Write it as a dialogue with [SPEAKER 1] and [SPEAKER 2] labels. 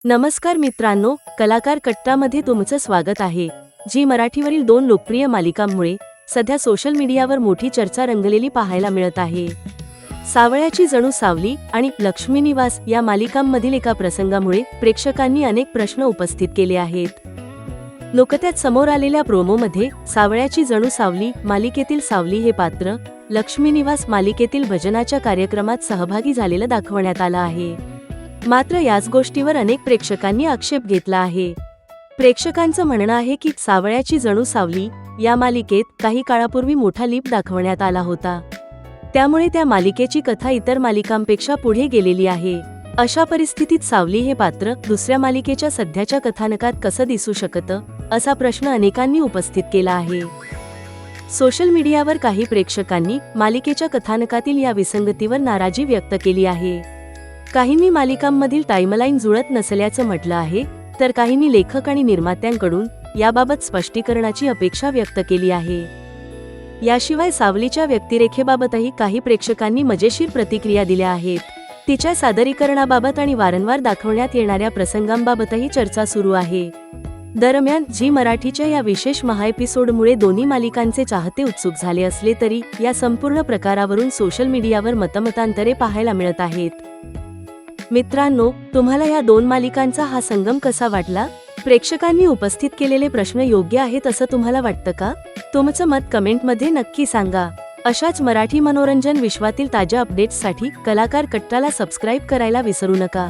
[SPEAKER 1] नमस्कार मित्रांनो, कलाकार कट्टामध्ये तुमचं स्वागत आहे। जी मराठीवरील दोन लोकप्रिय मालिकांमुळे सध्या सोशल मीडियावर मोठी चर्चा रंगलेली पाहायला मिळत आहे। सावळ्याची जणू सावली आणि लक्ष्मी निवास या मालिकांमधील एका प्रसंगामुळे प्रेक्षकांनी अनेक प्रश्न उपस्थित केले आहेत। नुकत्याच समोर आलेल्या प्रोमोमध्ये सावळ्याची जणू सावली मालिकेतील सावली हे पात्र लक्ष्मी निवास मालिकेतील भजनाच्या कार्यक्रमात सहभागी झालेलं दाखवण्यात आलं आहे। मात्र याच गोष्टीवर अनेक प्रेक्षकांनी आक्षेप घेतला आहे। प्रेक्षकांचं म्हणणं आहे की सावळ्याची जणू सावली या मालिकेत काही काळापूर्वी मोठा लीप दाखवण्यात आला होता, त्यामुळे त्या मालिकेची कथा इतर मालिकांपेक्षा पुढे गेलेली आहे। अशा परिस्थितीत सावली हे पात्र दुसऱ्या मालिकेच्या सध्याच्या कथानकात कसं दिसू शकतं, असा प्रश्न अनेकांनी उपस्थित केला आहे। सोशल मीडियावर काही प्रेक्षकांनी मालिकेच्या कथानकातील या विसंगतीवर नाराजी व्यक्त केली आहे। काहींनी मालिकांमधील टाइमलाईन जुळत नसल्याचं म्हटलं आहे, तर काहींनी लेखक आणि निर्मात्यांकडून याबाबत स्पष्टीकरणाची अपेक्षा व्यक्त केली आहे। याशिवाय सावलीच्या व्यक्तिरेखेबाबतही काही प्रेक्षकांनी मजेशीर प्रतिक्रिया दिल्या आहेत। तिच्या सादरीकरणाबाबत आणि वारंवार दाखवण्यात येणाऱ्या प्रसंगांबाबतही चर्चा सुरू आहे। दरम्यान झी मराठीच्या या विशेष महाएपिसोडमुळे दोन्ही मालिकांचे चाहते उत्सुक झाले असले तरी या संपूर्ण प्रकारावरून सोशल मीडियावर मतमतांतरे पाहायला मिळत आहेत। मित्रांनो, तुम्हाला या दोन मालिकांचा हा संगम कसा वाटला? प्रेक्षकांनी उपस्थित केलेले प्रश्न योग्य आहेत असं तुम्हाला वाटतं का? तुमचं मत कमेंटमध्ये नक्की सांगा। अशाच मराठी मनोरंजन विश्वातील ताज्या अपडेट्ससाठी कलाकार कट्टाला सबस्क्राईब करायला विसरू नका।